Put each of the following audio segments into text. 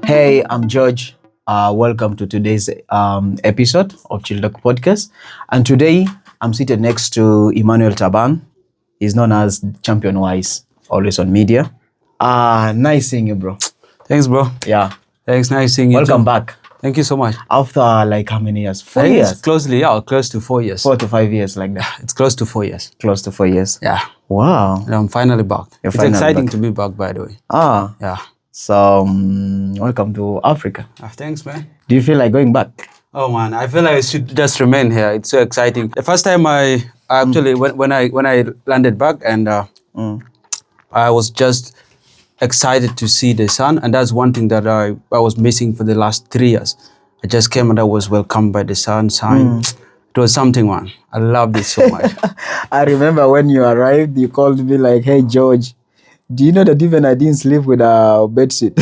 Hey, I'm George. Welcome to today's episode of Chill Talk Podcast. And today I'm seated next to Emmanuel Taban. He's known as Champion Wise, always on media. Nice seeing you, bro. Thanks, bro. Yeah. Thanks. Nice seeing you. Welcome too. back. Thank you so much. After like how many years? 4 I think years? it's close to 4 years. 4 to 5 years like that. It's close to 4 years. Close to 4 years. Yeah. Wow. And I'm finally back. It's finally exciting back. to be back, by the way. Yeah. So, welcome to Africa. Thanks, man. Do you feel like going back? Oh man, I feel like I should just remain here. It's so exciting. The first time I actually when I landed back and I was just excited to see the sun, and that's one thing that I was missing for the last 3 years. I just came and I was welcomed by the sunshine. It was something, man. I loved it so much. I remember when you arrived, you called me like, "Hey George, do you know that even I didn't sleep with a bedsheet?"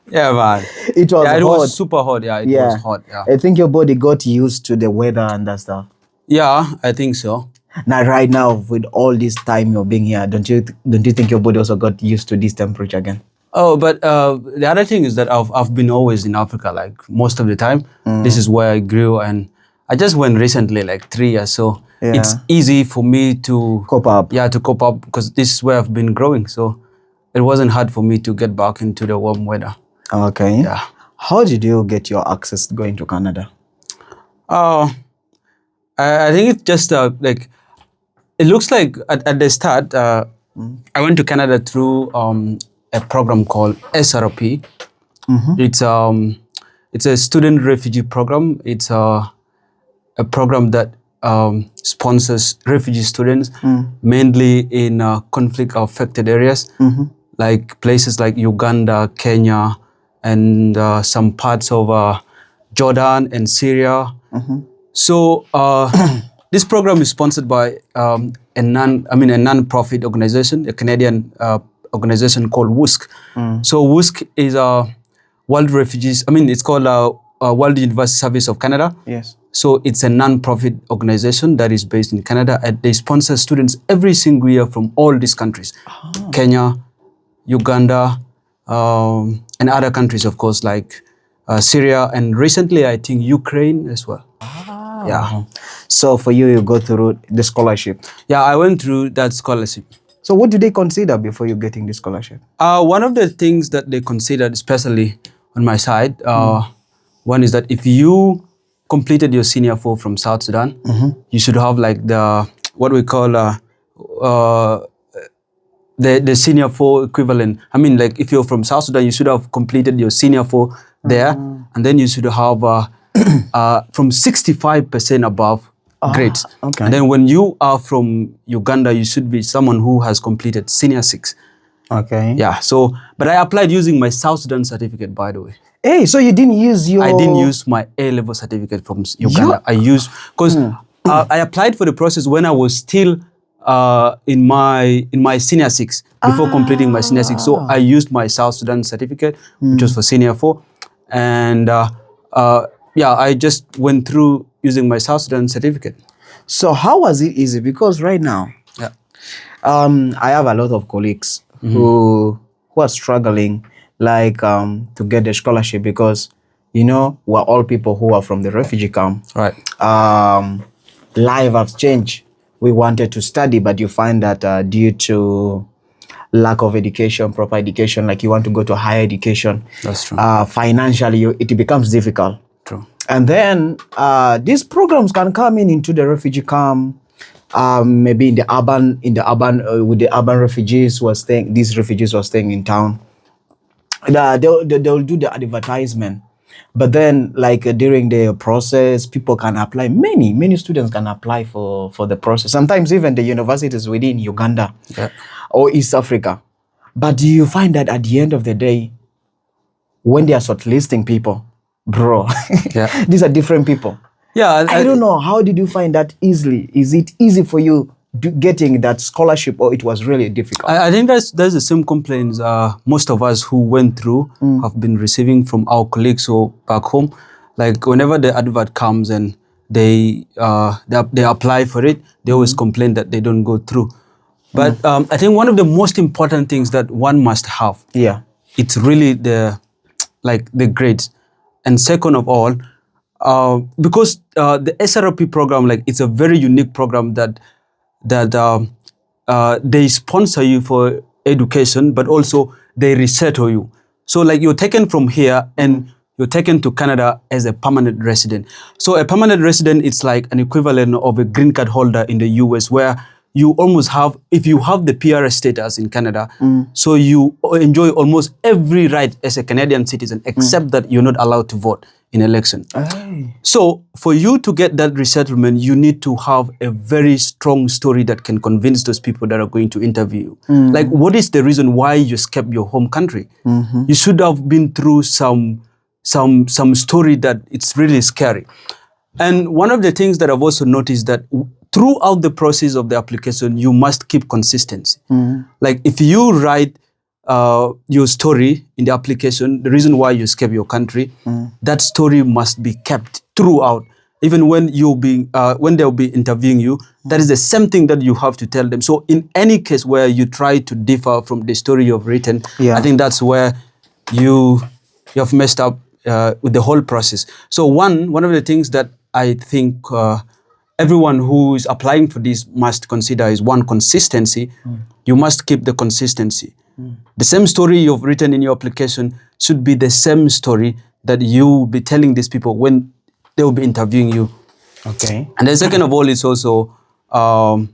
Yeah, man. It was It hot. was super hot. Yeah, it was hot. Yeah. I think your body got used to the weather and that stuff. Yeah, I think so. Now, right now, with all this time you're being here, don't you think your body also got used to this temperature again? Oh, but the other thing is that I've been always in Africa, like most of the time. This is where I grew, and I just went recently, like 3 years. So it's easy for me to Cope up. Yeah, to cope up because this is where I've been growing. So it wasn't hard for me to get back into the warm weather. Okay. Yeah. How did you get your access going to Canada? I think it's just like it looks like at the start. I went to Canada through a program called SRP. It's a student refugee program. It's a program that sponsors refugee students, mainly in conflict affected areas, like places like Uganda, Kenya, and some parts of Jordan and Syria. So this program is sponsored by a non-profit organization, a Canadian organization called WUSC. So WUSC is a World Refugees. It's called World University Service of Canada. Yes. So it's a non-profit organization that is based in Canada, and they sponsor students every single year from all these countries: Kenya, Uganda, and other countries, of course, like Syria, and recently I think Ukraine as well. Yeah. So for you, you go through the scholarship. Yeah, I went through that scholarship. So what do they consider before you getting the scholarship? One of the things that they considered, especially on my side, one is that if you completed your senior 4 from South Sudan, you should have like what we call the senior 4 equivalent. Like if you're from South Sudan, you should have completed your senior 4 there, and then you should have from 65% above grades. Okay. And then when you are from Uganda, you should be someone who has completed senior 6. Okay. Yeah. So, but I applied using my South Sudan certificate, by the way. Hey, so you didn't use your... I didn't use my A-level certificate from Uganda. I used, because I applied for the process when I was still in my senior 6, before completing my senior 6. So I used my South Sudan certificate, which was for senior 4. And I just went through using my South Sudan certificate. So how was it easy? Because right now, I have a lot of colleagues who are struggling to get the scholarship because, we're all people who are from the refugee camp. Right. Life has changed. We wanted to study, but you find that due to lack of education, proper education, like you want to go to higher education. That's true. Financially, it becomes difficult. True. And then these programs can come into the refugee camp, maybe with the urban refugees who are staying. These refugees who are staying in town. They'll do the advertisement, but then during the process, people can apply. Many students can apply for the process. Sometimes even the universities within Uganda or East Africa. But do you find that at the end of the day, when they are shortlisting people, bro, these are different people. Yeah, I don't know. How did you find that easily? Is it easy for you getting that scholarship, or it was really difficult? I think there's the same complaints most of us who went through have been receiving from our colleagues or back home. Like whenever the advert comes and they apply for it, they always complain that they don't go through. But I think one of the most important things that one must have it's really the grades. And second of all, because the SRP program, like, it's a very unique program that they sponsor you for education, but also they resettle you. So like you're taken from here and you're taken to Canada as a permanent resident. So a permanent resident, it's like an equivalent of a green card holder in the US, where you almost have, if you have the PR status in Canada, so you enjoy almost every right as a Canadian citizen, except that you're not allowed to vote in election. Aye. So for you to get that resettlement, you need to have a very strong story that can convince those people that are going to interview you. Like, what is the reason why you escaped your home country? You should have been through some story that it's really scary. And one of the things that I've also noticed that throughout the process of the application, you must keep consistency. Like if you write your story in the application, the reason why you escape your country, that story must be kept throughout. Even when when they'll be interviewing you, that is the same thing that you have to tell them. So in any case where you try to differ from the story you've written, I think that's where you have messed up with the whole process. So one of the things that I think everyone who is applying for this must consider is, one, consistency. You must keep the consistency. The same story you've written in your application should be the same story that you will be telling these people when they will be interviewing you. Okay. And then second of all, it's also, I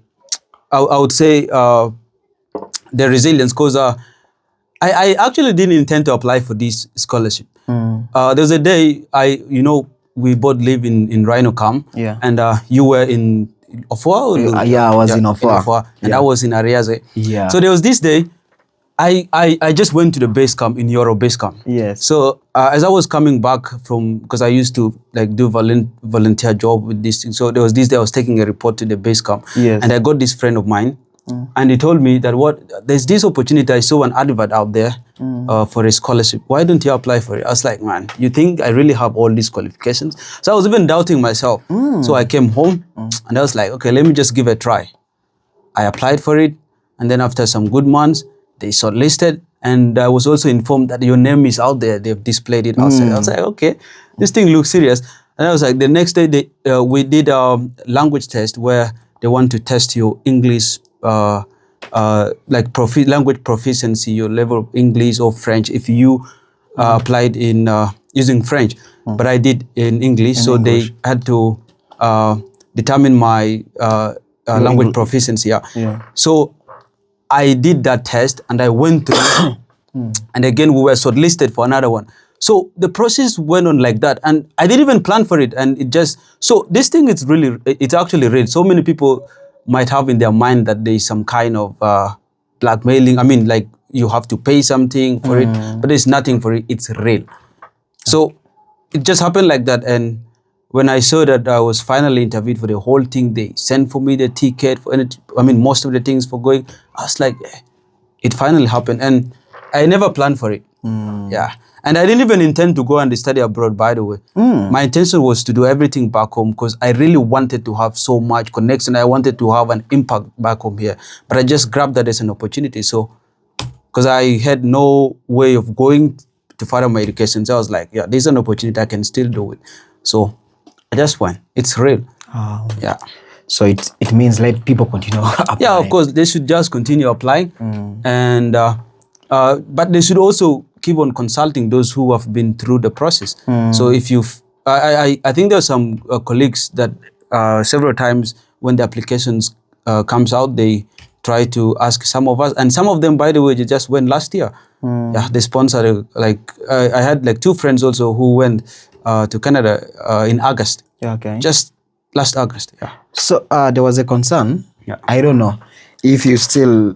would say, the resilience, because I actually didn't intend to apply for this scholarship. There's a day we both live in Rhino Camp, and you were in Ofwa? Yeah, I was in Ofwa. And I was in Ariaze. Yeah. So there was this day, I just went to the base camp, in Euro base camp. Yes. So as I was coming back from, because I used to like do volunteer job with this thing. So there was this day I was taking a report to the base camp. Yes. And I got this friend of mine, and he told me that there's this opportunity. I saw an advert out there for a scholarship. Why don't you apply for it? I was like, man, you think I really have all these qualifications? So I was even doubting myself. So I came home and I was like, okay, let me just give it a try. I applied for it, and then after some good months, they shortlisted, and I was also informed that your name is out there. They've displayed it outside. I was like, okay, this thing looks serious. And I was like, the next day we did a language test where they want to test your English, language proficiency, your level of English or French, if you applied in using French. But I did in English, so English. They had to determine my language proficiency. So I did that test and I went through, and again we were shortlisted for another one. So the process went on like that, and I didn't even plan for it, and it just, so this thing is really, it's actually real. So many people might have in their mind that there is some kind of blackmailing. I mean, like you have to pay something for it, but there's nothing for it. It's real. So it just happened like that, and when I saw that I was finally interviewed for the whole thing, they sent for me the ticket, most of the things for going. I was like, it finally happened, and I never planned for it. Yeah, and I didn't even intend to go and study abroad, by the way. My intention was to do everything back home, because I really wanted to have so much connection. I wanted to have an impact back home here, but I just grabbed that as an opportunity. So, because I had no way of going to further my education, so I was like, yeah, there's an opportunity, I can still do it. So I just went. It's real. Yeah. So it means let people continue applying. Yeah, of course, they should just continue applying, and but they should also keep on consulting those who have been through the process. So if I think there are some colleagues that several times when the applications comes out, they try to ask some of us, and some of them, by the way, they just went last year. Yeah, they sponsored. I had like 2 friends also who went to Canada in August. Yeah, okay. Just last August. Yeah. So there was a concern. Yeah. I don't know if you're still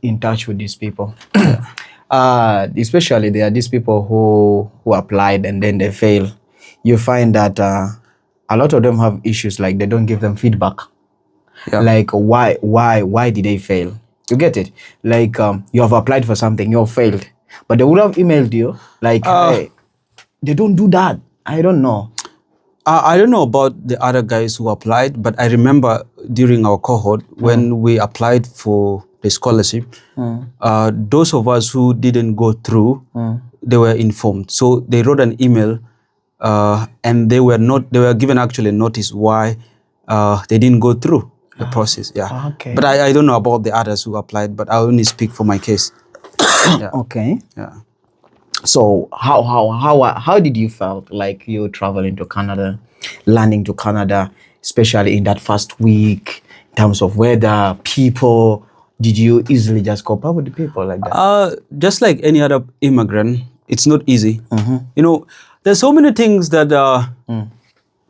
in touch with these people. Especially there are these people who applied and then they fail. You find that a lot of them have issues, like they don't give them feedback. Yeah. Like why did they fail? You get it? Like you have applied for something, you have failed, but they would have emailed you like, hey, they don't do that. I don't know. I don't know about the other guys who applied, but I remember during our cohort when we applied to the scholarship, those of us who didn't go through, they were informed. So they wrote an email, and they were given actually notice why they didn't go through the process. Yeah. Okay. But I don't know about the others who applied, but I only speak for my case. Yeah. Okay. Yeah. So how did you felt like you traveling to Canada, landing to Canada, especially in that first week, in terms of weather, people? Did you easily just cope up with the people like that? Just like any other immigrant, it's not easy. You know, there's so many things that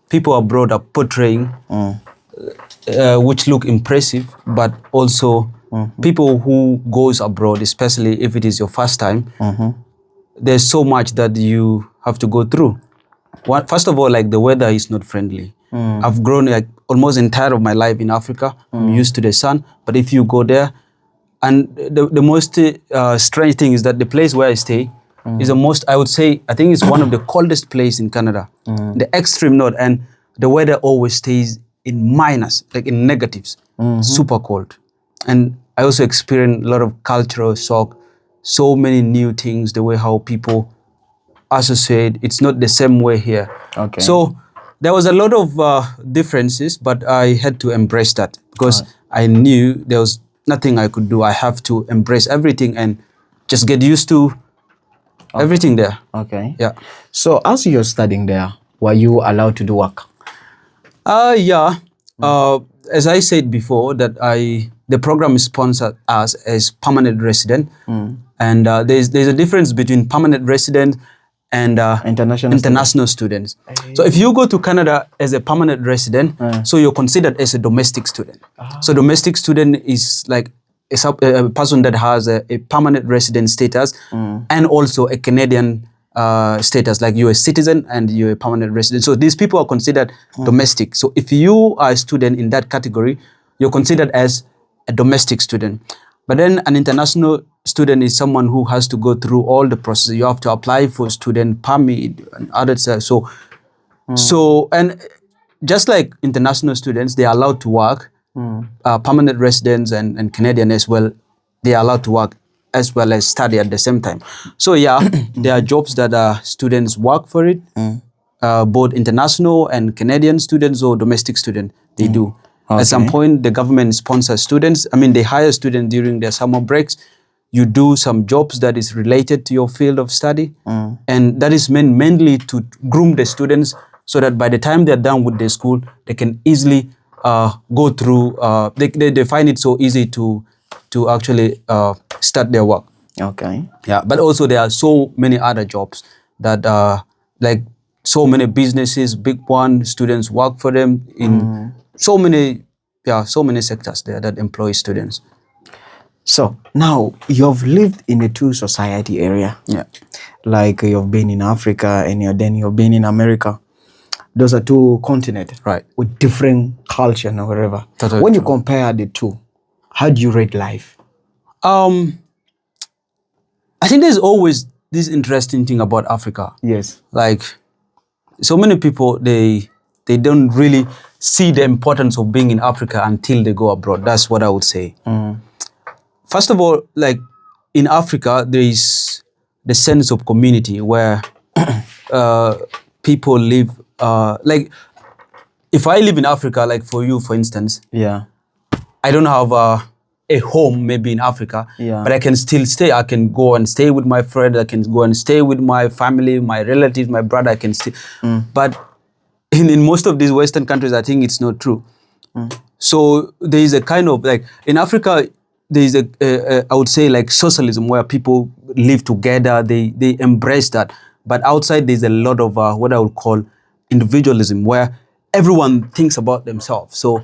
people abroad are portraying, which look impressive, but also people who goes abroad, especially if it is your first time, there's so much that you have to go through. First of all, like the weather is not friendly. I've grown like almost entire of my life in Africa. I'm used to the sun, but if you go there, and the most strange thing is that the place where I stay is the most, I would say, I think it's one of the coldest place in Canada, the extreme north, and the weather always stays in minus, like in negatives, super cold. And I also experienced a lot of cultural shock, so many new things, the way how people associate, it's not the same way here. Okay. So there was a lot of differences, but I had to embrace that because I knew there was nothing I could do. I have to embrace everything and just get used to everything there. Okay. Yeah. So as you're studying there, were you allowed to do work? Yeah. As I said before, that the program sponsored us as permanent resident, and there's a difference between permanent resident and international students. So if you go to Canada as a permanent resident, so you're considered as a domestic student. So domestic student is like a person that has a permanent resident status and also a Canadian status, like you're a citizen and you're a permanent resident. So these people are considered domestic. So if you are a student in that category, you're considered as a domestic student. But then an international student is someone who has to go through all the processes. You have to apply for student permit and other stuff. So and just like international students, they are allowed to work. Permanent residents and Canadian as well, they are allowed to work as well as study at the same time. So yeah, there are jobs that students work for it, both international and Canadian students or domestic students, they do. At some point, the government sponsors students. I mean, they hire students during their summer breaks. You do some jobs that is related to your field of study. And that is meant mainly to groom the students so that by the time they're done with their school, they can easily go through, they find it so easy to actually start their work. Okay. Yeah, but also there are so many other jobs that like so many businesses, big one, students work for them in so many sectors there that employ students. So now you've lived in a two society area. Yeah. Like you've been in Africa and then you've been in America. Those are two continents, Right, with different culture and whatever. Totally when you true. compare the two, how do you rate life? I think there's always this interesting thing about Africa. Yes. Like so many people, they don't really see the importance of being in Africa until they go abroad. That's what I would say. First of all, like in Africa, there is the sense of community where people live. Like if I live in Africa, like for you, for instance, Yeah. I don't have a home maybe in Africa, Yeah. but I can still stay. I can go and stay with my friend. I can go and stay with my family, my relatives, my brother. I can stay. But in most of these Western countries, I think it's not true. So there is a kind of like in Africa, there is I would say like socialism where people live together. They embrace that. But outside, there's a lot of what I would call individualism where everyone thinks about themselves. So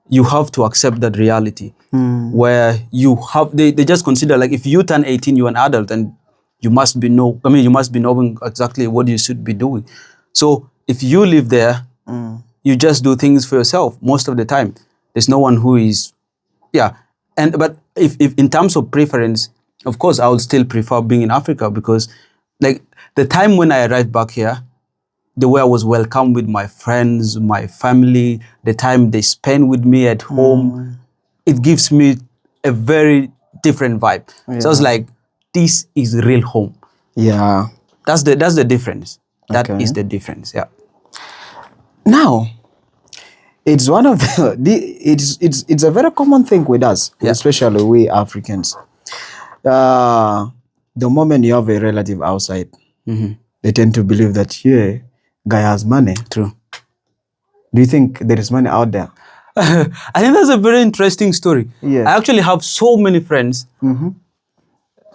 you have to accept that reality where you have, they just consider like if you turn 18, you're an adult and you must be knowing exactly what you should be doing. So if you live there, you just do things for yourself most of the time. There's no one who is, but if in terms of preference, of course, I would still prefer being in Africa because like the time when I arrived back here, the way I was welcomed with my friends, my family, the time they spend with me at home, it gives me a very different vibe. So I was like, this is real home. Yeah. That's the difference. That Okay. is the difference. Yeah. Now, it's one of it's a very common thing with us, Yeah. especially we Africans. The moment you have a relative outside, they tend to believe that guy has money. True. Do you think there is money out there? I think that's a very interesting story. Yes. I actually have so many friends.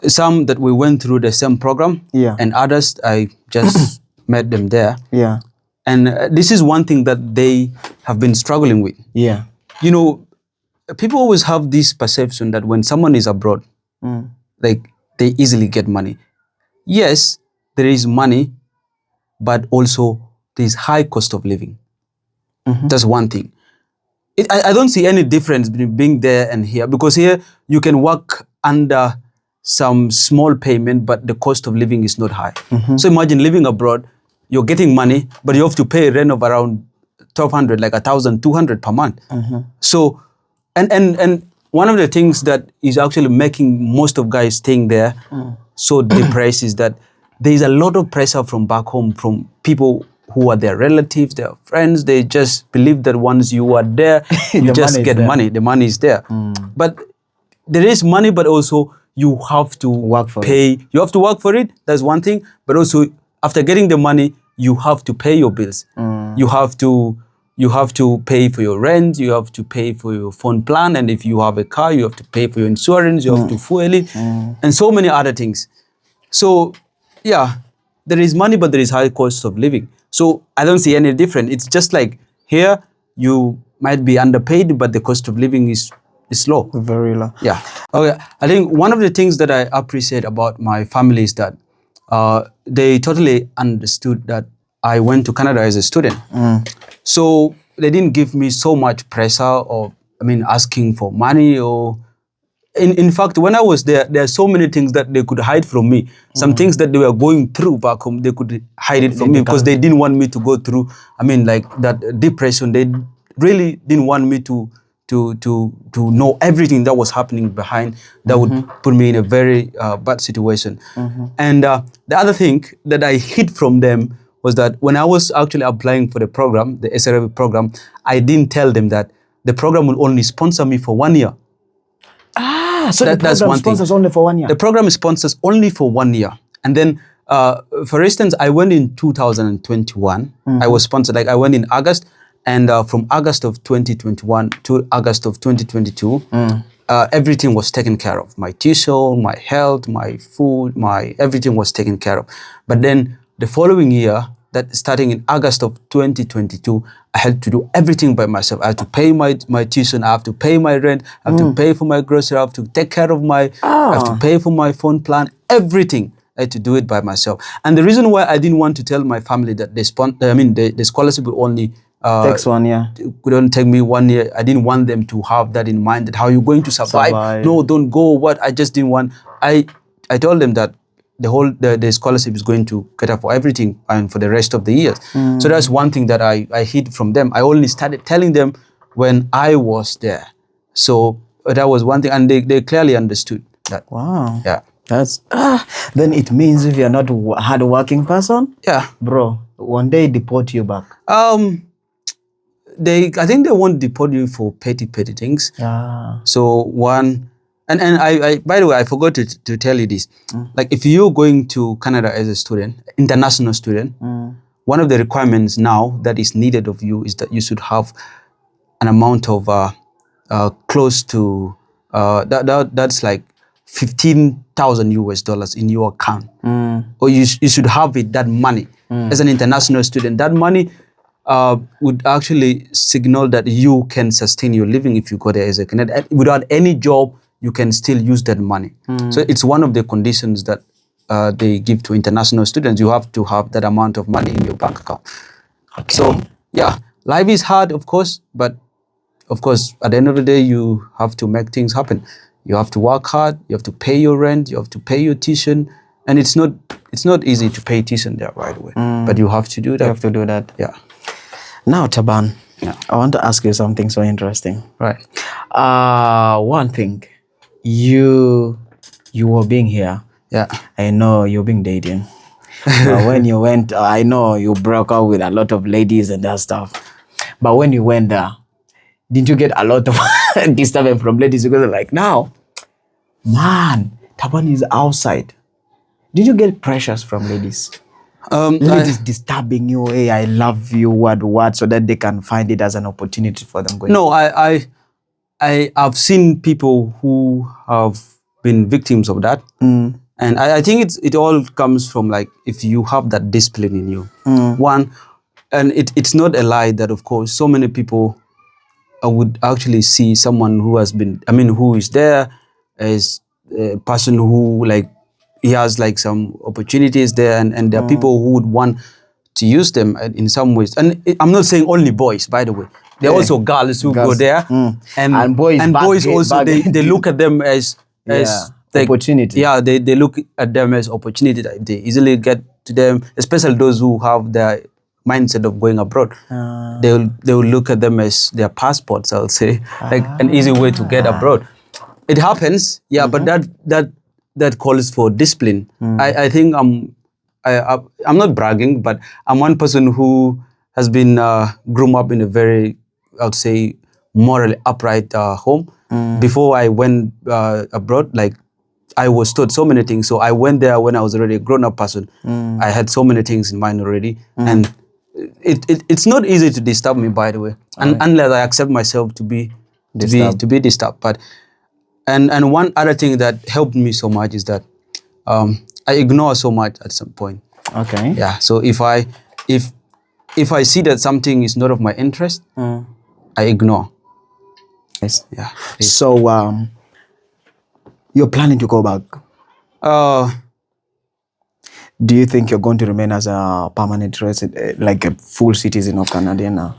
Some that we went through the same program, Yeah. and others I just met them there. Yeah. And this is one thing that they have been struggling with. Yeah. You know, people always have this perception that when someone is abroad, like they easily get money. Yes, there is money, but also there is high cost of living. That's one thing. I don't see any difference between being there and here, because here you can work under some small payment, but the cost of living is not high. So imagine living abroad, you're getting money, but you have to pay rent of around 1,200, like 1,200 per month. So, and one of the things that is actually making most of guys staying there so depressed is that there is a lot of pressure from back home, from people who are their relatives, their friends. They just believe that once you are there, you just get money. The money is there. But there is money, but also you have to Work for pay. You have to work for it. That's one thing. But also, after getting the money, you have to pay your bills. You have to pay for your rent. You have to pay for your phone plan. And if you have a car, you have to pay for your insurance. You have to fuel it, and so many other things. So, yeah, there is money, but there is high cost of living. So I don't see any difference. It's just like here, you might be underpaid, but the cost of living is low. Very low. Yeah. Okay. I think one of the things that I appreciate about my family is that they totally understood that I went to Canada as a student. So they didn't give me so much pressure, or asking for money, or in fact, when I was there are so many things that they could hide from me. Some things that they were going through back home, they could hide it from me because they didn't want me to go through, like that depression. They really didn't want me to know everything that was happening behind that would put me in a very bad situation. And the other thing that I hid from them was that when I was actually applying for the program, the SRF program, I didn't tell them that the program will only sponsor me for 1 year. So the program sponsors only for 1 year? The program sponsors only for 1 year. And then, for instance, I went in 2021. I was sponsored, like I went in August, and from August of 2021 to August of 2022, everything was taken care of. My tuition, my health, my food, everything was taken care of. But then the following year, that starting in August of 2022, I had to do everything by myself. I had to pay my tuition, I have to pay my rent, I have to pay for my grocery, I have to take care of I have to pay for my phone plan, everything. I had to do it by myself. And the reason why I didn't want to tell my family that the scholarship would only takes 1 year. Couldn't take me 1 year. I didn't want them to have that in mind, that how you're going to survive. No, don't go. What? I just didn't want. I told them that the scholarship is going to cater for everything and for the rest of the years. So that's one thing that I hid from them. I only started telling them when I was there. So that was one thing, and they clearly understood that. Wow. Yeah. That's then it means if you're not a hard-working person, yeah, bro, one day deport you back. I think they won't deport you for petty things. So one. And I by the way, I forgot to tell you this. Like if you're going to Canada as a student, international student, one of the requirements now that is needed of you is that you should have an amount of close to that's like $15,000 in your account, or you should have it, that money as an international student. That money would actually signal that you can sustain your living if you go there as a Canadian. Without any job, you can still use that money. So it's one of the conditions that they give to international students. You have to have that amount of money in your bank account. Okay. So yeah, life is hard, of course, but of course, at the end of the day, you have to make things happen. You have to work hard. You have to pay your rent. You have to pay your tuition, and it's not easy to pay tuition there right away. But you have to do that. You have to do that. Yeah. Now, Taban, yeah, I want to ask you something so interesting. Right. One thing, you were being here. Yeah. I know you've been dating. But when you went, I know you broke up with a lot of ladies and that stuff. But when you went there, didn't you get a lot of disturbance from ladies? Because they're like, now, man, Taban is outside. Did you get pressures from ladies? Ladies disturbing you, hey, I love you, what, so that they can find it as an opportunity for them going. No, I've seen people who have been victims of that. And I think it all comes from, like, if you have that discipline in you. One, and it's not a lie that, of course, so many people would actually see someone who who is there as a person who, like, he has like some opportunities there, and there are people who would want to use them in some ways. And I'm not saying only boys, by the way. There are also girls who go there, And boys also they look at them as like, opportunity. Yeah, they look at them as opportunity. They easily get to them, especially those who have the mindset of going abroad. They will look at them as their passports, I'll say, like an easy way to get abroad. It happens, yeah, but that calls for discipline. I think I'm not bragging, but I'm one person who has been grown up in a very, I would say, morally upright home. Before I went abroad, like, I was taught so many things. So I went there when I was already a grown-up person. I had so many things in mind already, and it's not easy to disturb me, by the way, unless I accept myself to be disturbed. But and one other thing that helped me so much is that I ignore so much at some point. Okay. Yeah. So if I see that something is not of my interest, I ignore. Yes. Yeah. So you're planning to go back? Do you think you're going to remain as a permanent resident, like a full citizen of Canada now?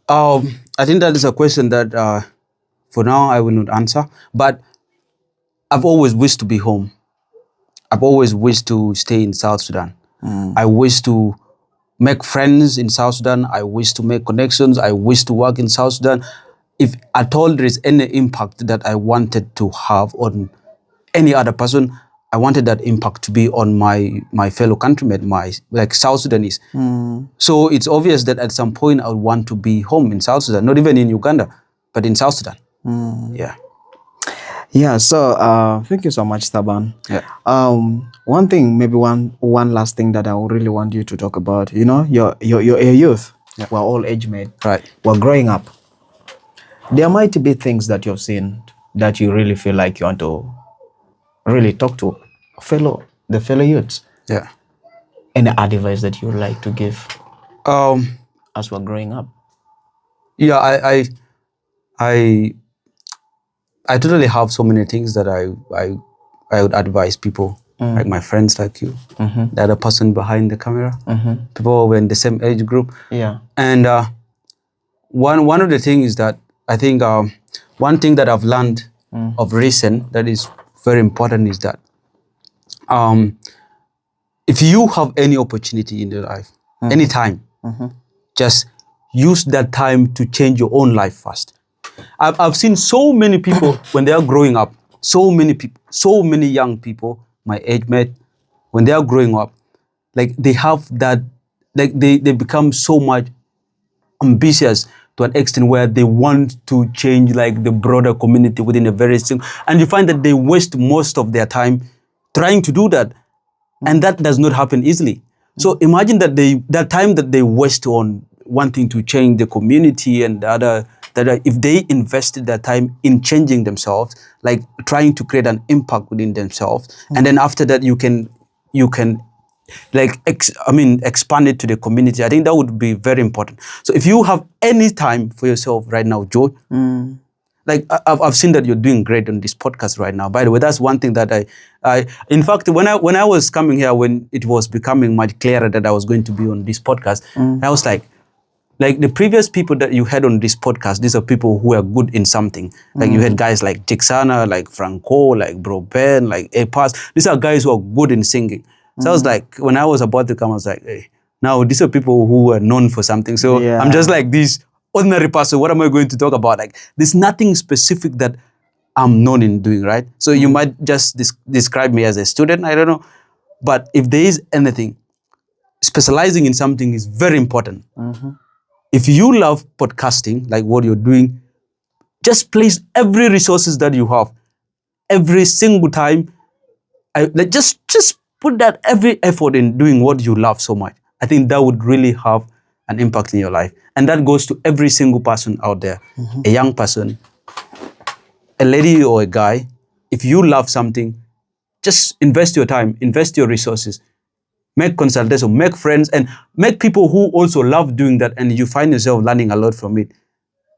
I think that is a question that for now I will not answer. But I've always wished to be home. I've always wished to stay in South Sudan. I wish to make friends in South Sudan. I wish to make connections. I wish to work in South Sudan. If at all there is any impact that I wanted to have on any other person, I wanted that impact to be on my fellow countrymen, like South Sudanese. So it's obvious that at some point I would want to be home in South Sudan, not even in Uganda, but in South Sudan. Yeah. Yeah, so thank you so much, Taban. Yeah. One thing, maybe one last thing that I would really want you to talk about. You know, you're a youth. Yeah. We're all age mate. Right. We're growing up. There might be things that you've seen that you really feel like you want to really talk to the fellow youths. Yeah. Any advice that you would like to give as we're growing up? Yeah, I totally have so many things that I would advise people, like my friends, like you, the other person behind the camera, people who are in the same age group. Yeah. And one of the things is that I think one thing that I've learned of recent that is very important is that if you have any opportunity in your life, anytime, just use that time to change your own life first. I've seen so many people when they are growing up, so many young people, my age mate, when they are growing up, like they have that, like they become so much ambitious to an extent where they want to change like the broader community within a very simple, and you find that they waste most of their time trying to do that. And that does not happen easily. So imagine that that time that they waste on wanting to change the community and the other, that if they invested that time in changing themselves, like trying to create an impact within themselves, and then after that you can like expand it to the community. I think that would be very important. So if you have any time for yourself right now, Joe, like I've seen that you're doing great on this podcast right now. By the way, that's one thing that I in fact, when I was coming here, when it was becoming much clearer that I was going to be on this podcast, I was like the previous people that you had on this podcast, these are people who are good in something. Like you had guys like Jixana, like Franco, like Bro Ben, like A-Pass. These are guys who are good in singing. So I was like, when I was about to come, I was like, hey, now these are people who are known for something. So I'm just like this ordinary person. What am I going to talk about? Like, there's nothing specific that I'm known in doing, right? So you might just describe me as a student, I don't know. But if there is anything, specializing in something is very important. If you love podcasting, like what you're doing, just place every resources that you have, every single time. Like just put that every effort in doing what you love so much. I think that would really have an impact in your life. And that goes to every single person out there, a young person, a lady or a guy. If you love something, just invest your time, invest your resources, make consultation, make friends, and make people who also love doing that, and you find yourself learning a lot from it.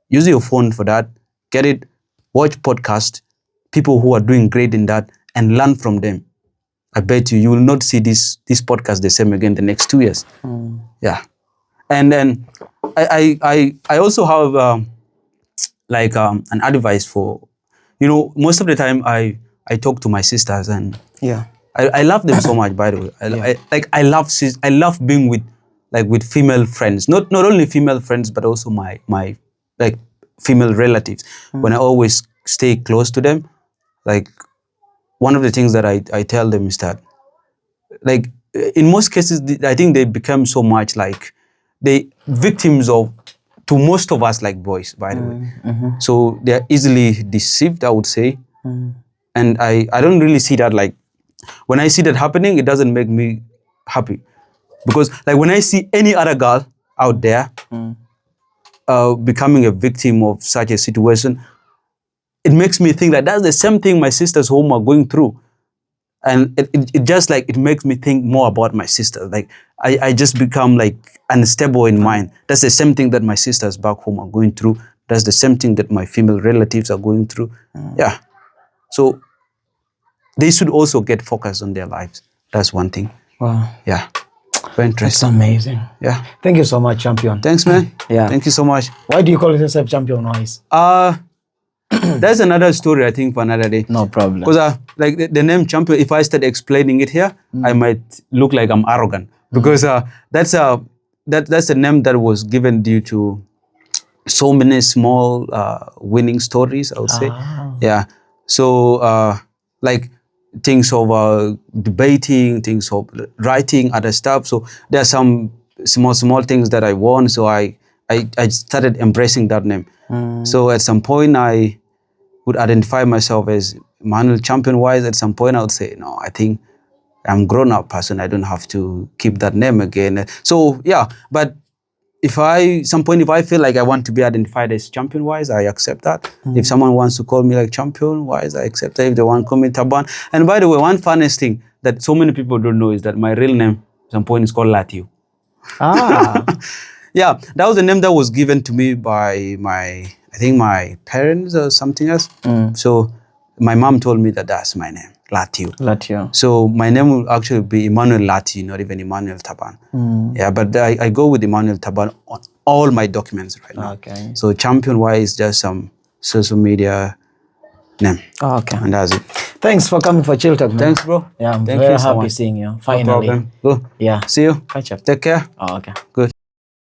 Use your phone for that, get it, watch podcasts, people who are doing great in that, and learn from them. I bet you will not see this podcast the same again the next 2 years. Yeah. And then I also have an advice for, most of the time I talk to my sisters, and Yeah. I love them so much, by the way. I love being with female friends. Not only female friends, but also my like female relatives. When I always stay close to them, like one of the things that I tell them is that, like, in most cases, I think they become so much like they victims of, to most of us, like boys, by the way. So they're easily deceived, I would say. And I don't really see that, like, when I see that happening, it doesn't make me happy. Because like when I see any other girl out there becoming a victim of such a situation, it makes me think that that's the same thing my sisters home are going through. And it just like, it makes me think more about my sisters. Like I just become like unstable in mind. That's the same thing that my sisters back home are going through. That's the same thing that my female relatives are going through. Yeah. So they should also get focused on their lives. That's one thing. Wow. Yeah. Very That's interesting. amazing. Yeah. Thank you so much, champion. Thanks, man. Yeah. Thank you so much. Why do you call yourself champion wise? That's another story, I think, for another day. No problem. Because like the name champion, if I start explaining it here, I might look like I'm arrogant. Because that's a name that was given due to so many small winning stories, I would say. Yeah. So like things of debating, things of writing, other stuff. So there are some small things that I won. So I started embracing that name. So at some point I would identify myself as Emmanuel Champion wise. At some point I would say, no, I think I'm grown up person. I don't have to keep that name again. So yeah, but if I feel like I want to be identified as champion wise, I accept that. If someone wants to call me like champion wise, I accept that. If they want to call me Taban. And by the way, one funniest thing that so many people don't know is that my real name at some point is called Latio. Yeah, that was a name that was given to me by I think my parents or something else. So my mom told me that that's my name, Latio. Latio. So my name will actually be Emmanuel Latio, not even Emmanuel Taban. Yeah, but I go with Emmanuel Taban on all my documents right now. Okay. So champion Y is just some social media name. Okay. And that's it. Thanks for coming for Chill Talk, man. Thanks, bro. Yeah, I'm Thank very you so happy much. seeing you. No Finally. problem. Go. Yeah. See you. Catch up. Take care. Oh, okay. Good.